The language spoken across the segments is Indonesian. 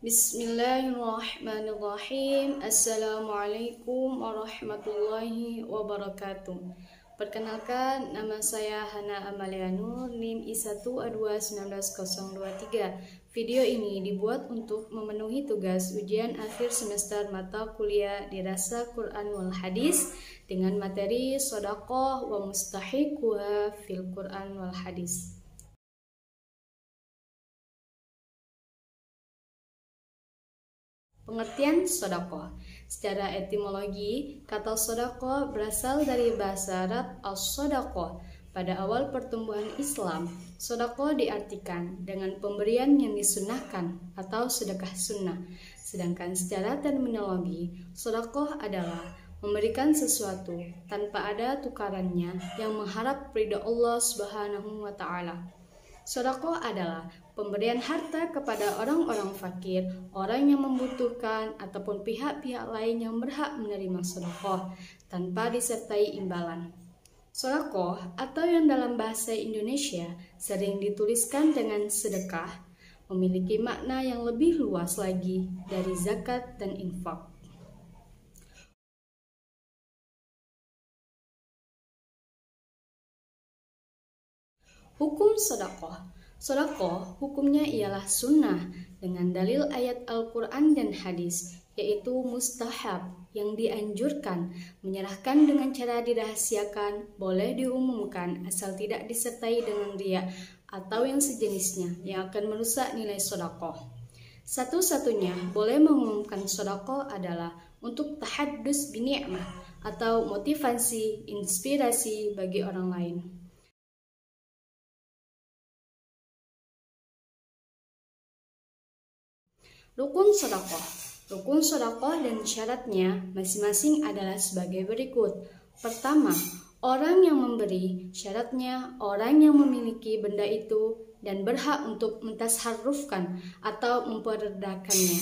Bismillahirrahmanirrahim. Assalamualaikum warahmatullahi wabarakatuh. Perkenalkan, nama saya Hana Amalia Nur, NIM I1A2-19023. Video ini dibuat untuk memenuhi tugas ujian akhir semester mata kuliah Dirasa Quran wal Hadis dengan materi Shadaqah wa mustahiquha fil Quran wal Hadis. Pengertian shadaqah. Secara etimologi, kata shadaqah berasal dari bahasa Arab as-shadaqah. Pada awal pertumbuhan Islam, shadaqah diartikan dengan pemberian yang disunnahkan atau sedekah sunnah. Sedangkan secara terminologi, shadaqah adalah memberikan sesuatu tanpa ada tukarannya yang mengharap ridha Allah Subhanahu wa Ta'ala. Shadaqah adalah pemberian harta kepada orang-orang fakir, orang yang membutuhkan, ataupun pihak-pihak lain yang berhak menerima shadaqah tanpa disertai imbalan. Shadaqah atau yang dalam bahasa Indonesia sering dituliskan dengan sedekah memiliki makna yang lebih luas lagi dari zakat dan infak. Hukum shadaqah. Shadaqah hukumnya ialah sunnah dengan dalil ayat Al-Quran dan hadis, yaitu mustahab yang dianjurkan, menyerahkan dengan cara dirahasiakan, boleh diumumkan asal tidak disertai dengan riya atau yang sejenisnya yang akan merusak nilai shadaqah. Satu-satunya boleh mengumumkan shadaqah adalah untuk tahaddus bini'mah atau motivasi, inspirasi bagi orang lain. Rukun shadaqah. Rukun shadaqah dan syaratnya masing-masing adalah sebagai berikut. Pertama, orang yang memberi, syaratnya orang yang memiliki benda itu dan berhak untuk mentasharrufkan atau memperdakannya.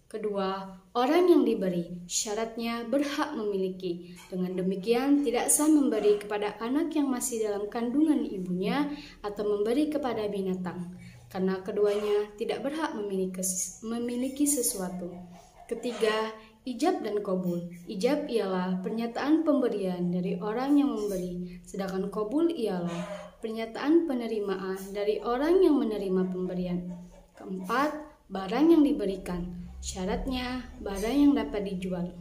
Kedua, orang yang diberi, syaratnya berhak memiliki. Dengan demikian, tidak sah memberi kepada anak yang masih dalam kandungan ibunya atau memberi kepada binatang, karena keduanya tidak berhak memiliki sesuatu. Ketiga, ijab dan qabul. Ijab ialah pernyataan pemberian dari orang yang memberi, sedangkan qabul ialah pernyataan penerimaan dari orang yang menerima pemberian. Keempat, barang yang diberikan. Syaratnya, barang yang dapat dijual.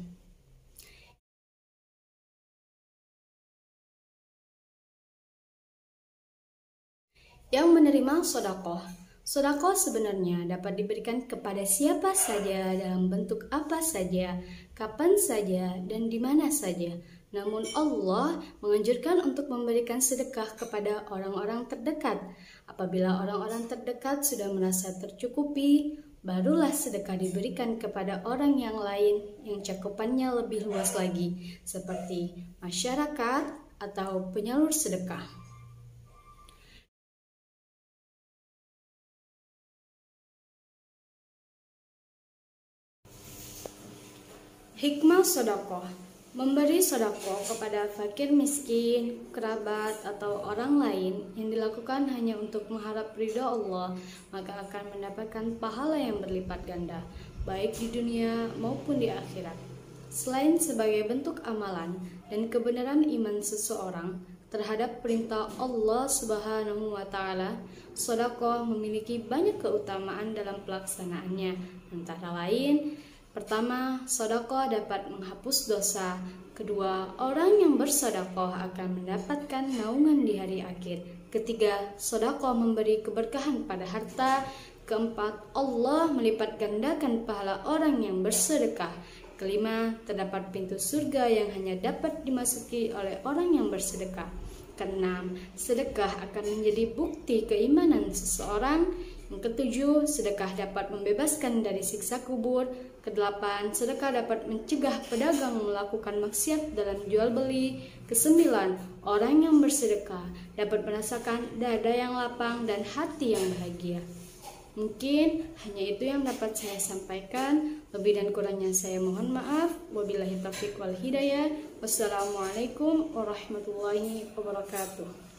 Yang menerima shadaqah. Shadaqah sebenarnya dapat diberikan kepada siapa saja, dalam bentuk apa saja, kapan saja, dan di mana saja. Namun Allah menganjurkan untuk memberikan sedekah kepada orang-orang terdekat. Apabila orang-orang terdekat sudah merasa tercukupi, barulah sedekah diberikan kepada orang yang lain yang cakupannya lebih luas lagi, seperti masyarakat atau penyalur sedekah. Hikmah shadaqah. Memberi shadaqah kepada fakir miskin, kerabat, atau orang lain yang dilakukan hanya untuk mengharap ridha Allah, maka akan mendapatkan pahala yang berlipat ganda, baik di dunia maupun di akhirat. Selain sebagai bentuk amalan dan kebenaran iman seseorang terhadap perintah Allah Subhanahu wa Ta'ala, shadaqah memiliki banyak keutamaan dalam pelaksanaannya, antara lain: pertama, shadaqah dapat menghapus dosa. Kedua, orang yang bershadaqah akan mendapatkan naungan di hari akhir. Ketiga, shadaqah memberi keberkahan pada harta. Keempat, Allah melipat gandakan pahala orang yang bersedekah. Kelima, terdapat pintu surga yang hanya dapat dimasuki oleh orang yang bersedekah. Keenam, sedekah akan menjadi bukti keimanan seseorang. Yang ketujuh, sedekah dapat membebaskan dari siksa kubur. Kedelapan, sedekah dapat mencegah pedagang melakukan maksiat dalam jual beli. Kesembilan, orang yang bersedekah dapat merasakan dada yang lapang dan hati yang bahagia. Mungkin hanya itu yang dapat saya sampaikan. Lebih dan kurangnya saya mohon maaf. Wabillahi taufiq wal hidayah. Wassalamualaikum warahmatullahi wabarakatuh.